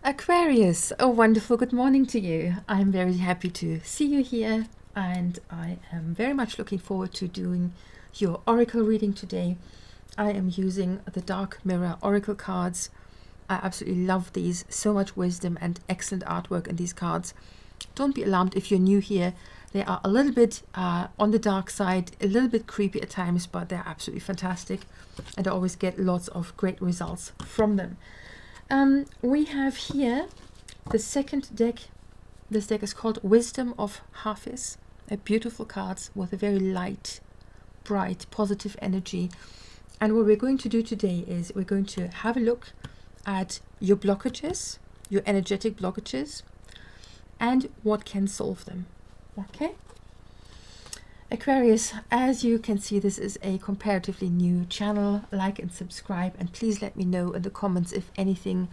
Aquarius, a wonderful good morning to you. I'm very happy to see you here, and I am very much looking forward to doing your oracle reading today. I am using the Dark Mirror oracle cards. I absolutely love these. So much wisdom and excellent artwork in these cards. Don't be alarmed if you're new here. They are a little bit on the dark side, a little bit creepy at times, but they're absolutely fantastic, and I always get lots of great results from them. We have here the second deck. This deck is called Wisdom of Hafiz. A beautiful cards with a very light, bright, positive energy. And what we're going to do today is we're going to have a look at your blockages, your energetic blockages, and what can solve them. Okay? Aquarius, as you can see, this is a comparatively new channel. Like and subscribe, and please let me know in the comments if anything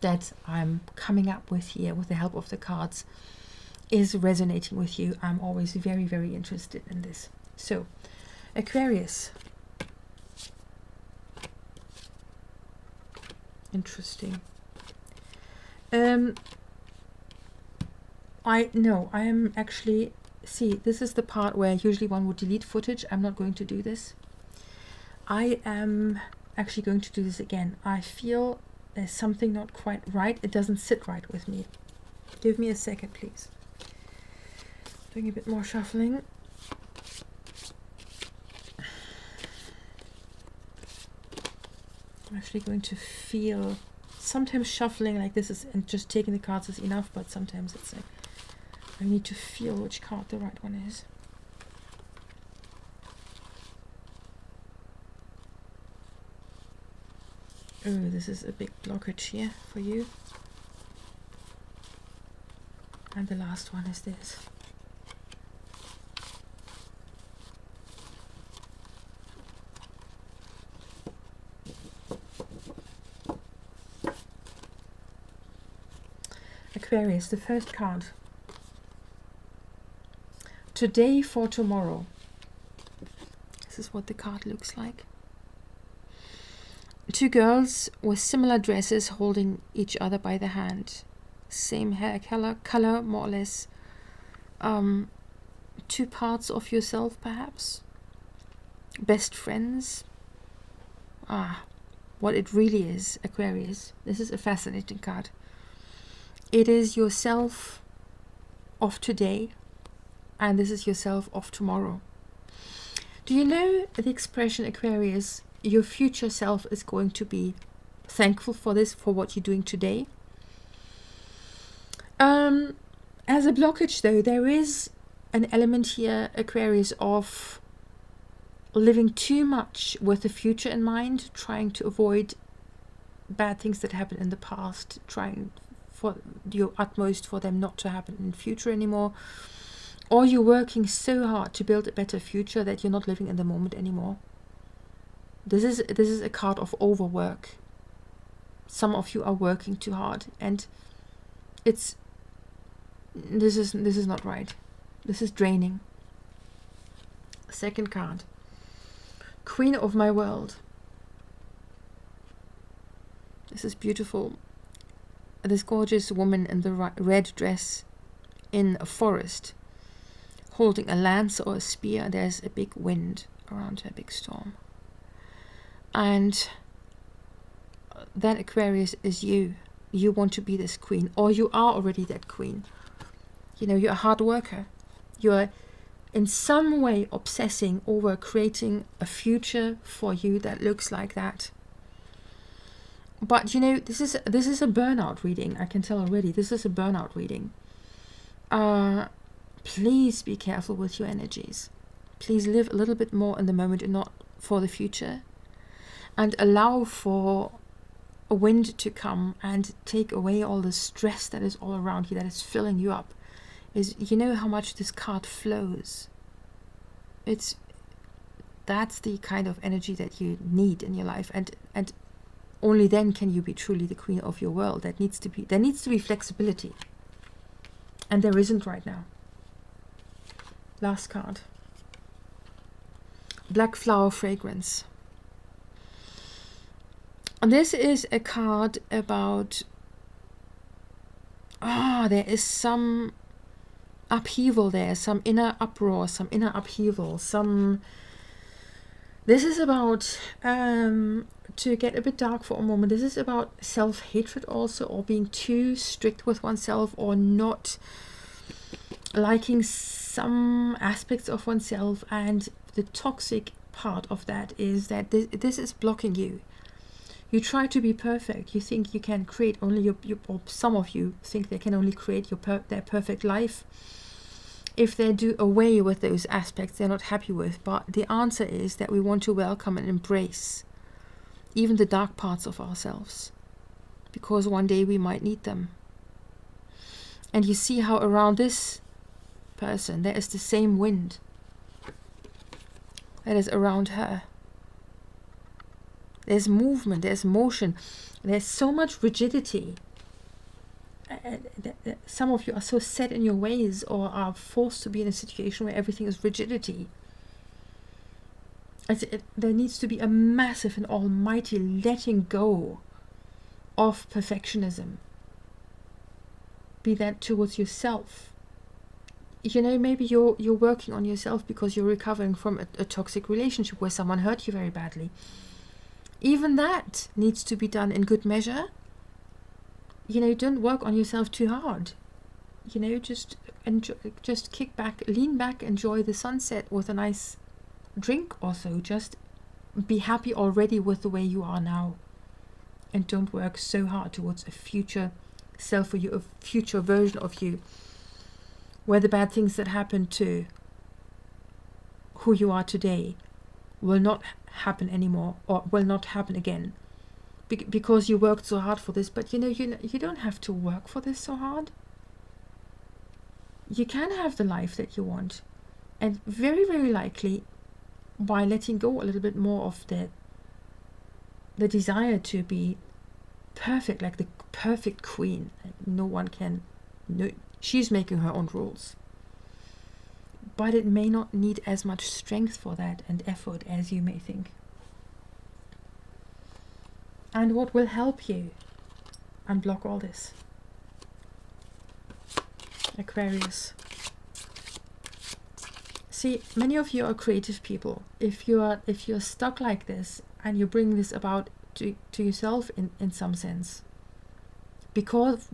that I'm coming up with here with the help of the cards is resonating with you. I'm always very, very interested in this. So, Aquarius. Interesting. I am actually... See, this is the part where usually one would delete footage. I'm not going to do this. I am actually going to do this again. I feel there's something not quite right. It doesn't sit right with me. Give me a second, please. Doing a bit more shuffling. I'm actually going to feel... Sometimes shuffling like this is, and just taking the cards is enough, but sometimes it's like I need to feel which card the right one is. Oh, this is a big blockage here for you. And the last one is this. Aquarius, the first card. Today for tomorrow. This is what the card looks like. Two girls with similar dresses holding each other by the hand. Same hair color more or less. Two parts of yourself perhaps. Best friends. What it really is, Aquarius. This is a fascinating card. It is yourself of today, and this is yourself of tomorrow. Do you know the expression, Aquarius? Your future self is going to be thankful for this, for what you're doing today. As a blockage, though, there is an element here, Aquarius, of living too much with the future in mind, trying to avoid bad things that happened in the past, trying for your utmost for them not to happen in the future anymore. Or you're working so hard to build a better future that you're not living in the moment anymore. This is a card of overwork. Some of you are working too hard, and this is not right. This is draining. Second card. Queen of my world. This is beautiful. This gorgeous woman in the red dress in a forest, holding a lance or a spear. There's a big wind around her, big storm. And that, Aquarius, is you. You want to be this queen, or you are already that queen. You know, you're a hard worker. You're in some way obsessing over creating a future for you that looks like that. But you know, this is a burnout reading. I can tell already. This is a burnout reading. Please be careful with your energies. Please live a little bit more in the moment and not for the future. And allow for a wind to come and take away all the stress that is all around you, that is filling you up. You know how much this card flows. That's the kind of energy that you need in your life, and only then can you be truly the queen of your world. There needs to be flexibility, and there isn't right now. Last card. Black flower fragrance. And this is a card about there is some upheaval there, some inner uproar, some inner upheaval, this is about, to get a bit dark for a moment, this is about self-hatred also, or being too strict with oneself, or not liking some aspects of oneself. And the toxic part of that is that this is blocking you. You try to be perfect. You think you can create only or some of you think they can only create their perfect life if they do away with those aspects they're not happy with. But the answer is that we want to welcome and embrace even the dark parts of ourselves, because one day we might need them. And you see how around this person there is the same wind that is around her. There's movement, there's motion, there's so much rigidity. Some of you are so set in your ways, or are forced to be in a situation where everything is rigidity. There needs to be a massive and almighty letting go of perfectionism. Be that towards yourself. You know, maybe you're working on yourself because you're recovering from a toxic relationship where someone hurt you very badly. Even that needs to be done in good measure. You know, don't work on yourself too hard. You know, just enjoy, just kick back, lean back, enjoy the sunset with a nice drink or so. Just be happy already with the way you are now. And don't work so hard towards a future self for you, a future version of you, where the bad things that happen to who you are today will not happen anymore, or will not happen again. Because you worked so hard for this. But you don't have to work for this so hard. You can have the life that you want, and very, very likely by letting go a little bit more of the desire to be perfect, like the perfect queen. No one can. No, she's making her own rules, but it may not need as much strength for that and effort as you may think. And what will help you unblock all this? Aquarius. See, many of you are creative people. If you're stuck like this and you bring this about to yourself in some sense, because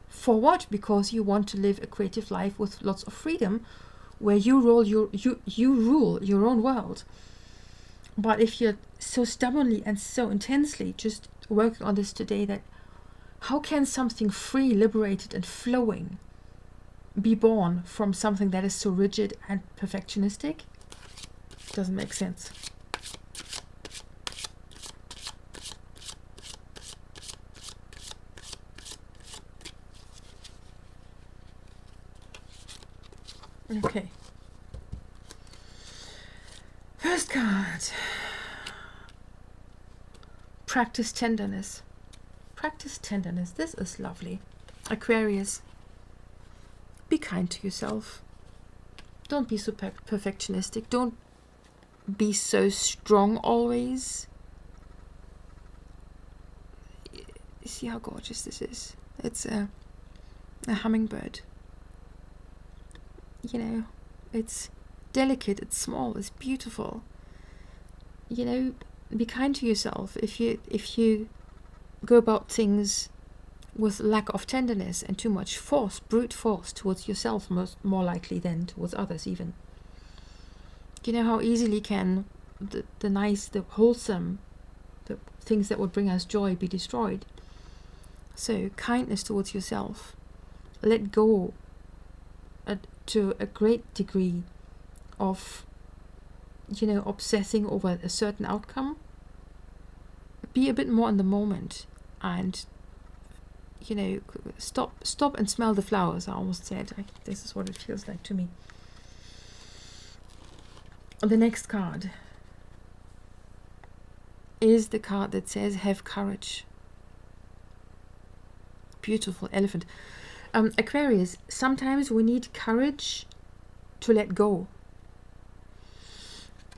for what? Because you want to live a creative life with lots of freedom, where you rule your own world. But if you're so stubbornly and so intensely just working on this today, that how can something free, liberated and flowing be born from something that is so rigid and perfectionistic? Doesn't make sense. Okay. First card. Practice tenderness. Practice tenderness. This is lovely. Aquarius. Be kind to yourself. Don't be so perfectionistic. Don't be so strong always. You see how gorgeous this is? It's a hummingbird. You know, it's delicate, it's small, it's beautiful. You know, be kind to yourself. If you go about things with lack of tenderness and too much force, brute force towards yourself, more likely than towards others even. You know how easily can the nice, the wholesome, the things that would bring us joy be destroyed. So kindness towards yourself. Let go to a great degree of, you know, obsessing over a certain outcome. Be a bit more in the moment, and you know, stop and smell the flowers. I almost said, this is what it feels like to me. The next card is the card that says have courage. Beautiful elephant. Aquarius, sometimes we need courage to let go.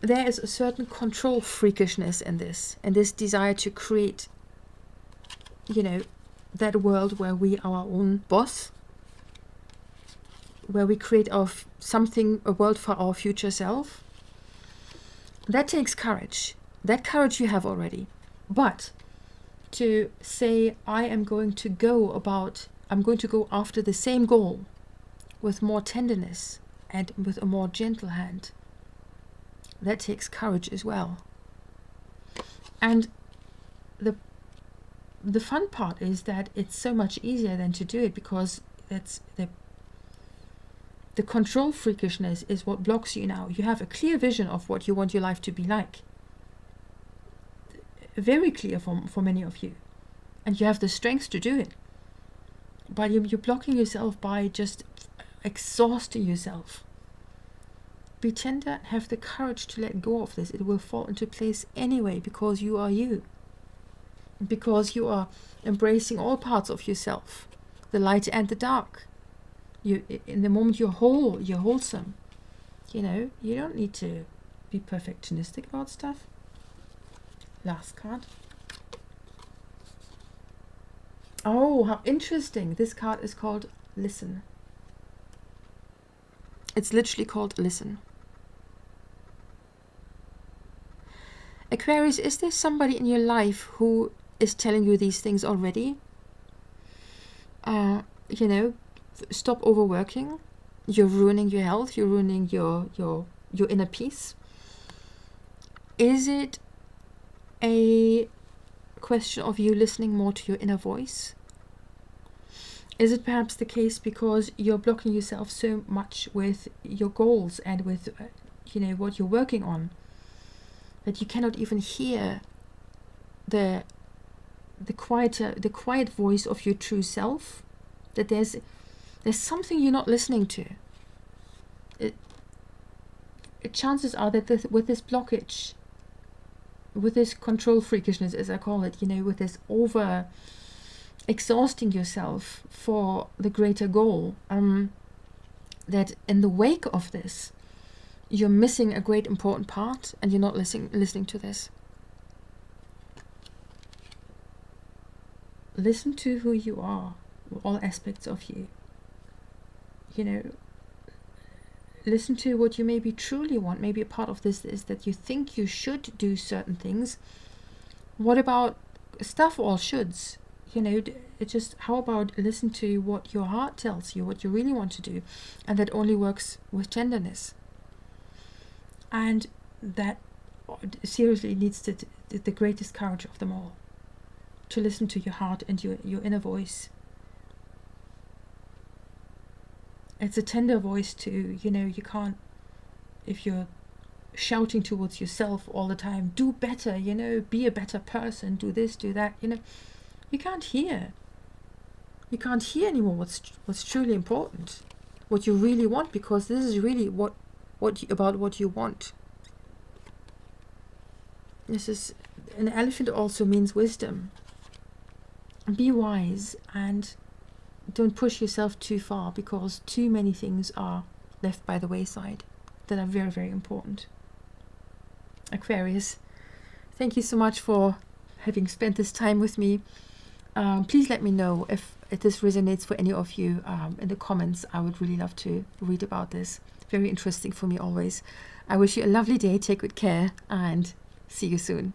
There is a certain control freakishness in this, and this desire to create, you know, that world where we are our own boss, where we create something, a world for our future self, that takes courage. That courage you have already. But to say, I'm going to go after the same goal with more tenderness and with a more gentle hand, that takes courage as well. And the fun part is that it's so much easier than to do it, because that's the control freakishness is what blocks you now. You have a clear vision of what you want your life to be like. Very clear for many of you. And you have the strength to do it. But you're blocking yourself by just exhausting yourself. Be tender, have the courage to let go of this. It will fall into place anyway, because you are you. Because you are embracing all parts of yourself, the light and the dark. In the moment you're whole, you're wholesome. You know, you don't need to be perfectionistic about stuff. Last card. Oh, how interesting. This card is called Listen. It's literally called Listen. Aquarius, is there somebody in your life who is telling you these things already? You know, stop overworking. You're ruining your health. You're ruining your inner peace. Is it a question of you listening more to your inner voice? Is it perhaps the case because you're blocking yourself so much with your goals and with what you're working on, that you cannot even hear the quiet voice of your true self? That there's something you're not listening to. Chances are that with this blockage, with this control freakishness, as I call it, with this over exhausting yourself for the greater goal, that in the wake of this, you're missing a great important part, and you're not listening to this. Listen to who you are, all aspects of you. Listen to what you maybe truly want. Maybe a part of this is that you think you should do certain things. What about stuff all shoulds? It just, how about listen to what your heart tells you, what you really want to do, and that only works with tenderness. And that seriously needs the greatest courage of them all, to listen to your heart and your inner voice. It's a tender voice too. You can't, if you're shouting towards yourself all the time, do better, be a better person, do this, do that, you can't hear. You can't hear anymore what's truly important, what you really want, because this is really what you want. This is, an elephant also means wisdom. Be wise and don't push yourself too far, because too many things are left by the wayside that are very, very important. Aquarius, thank you so much for having spent this time with me. Please let me know if this resonates for any of you in the comments. I would really love to read about this. Very interesting for me always. I wish you a lovely day. Take good care and see you soon.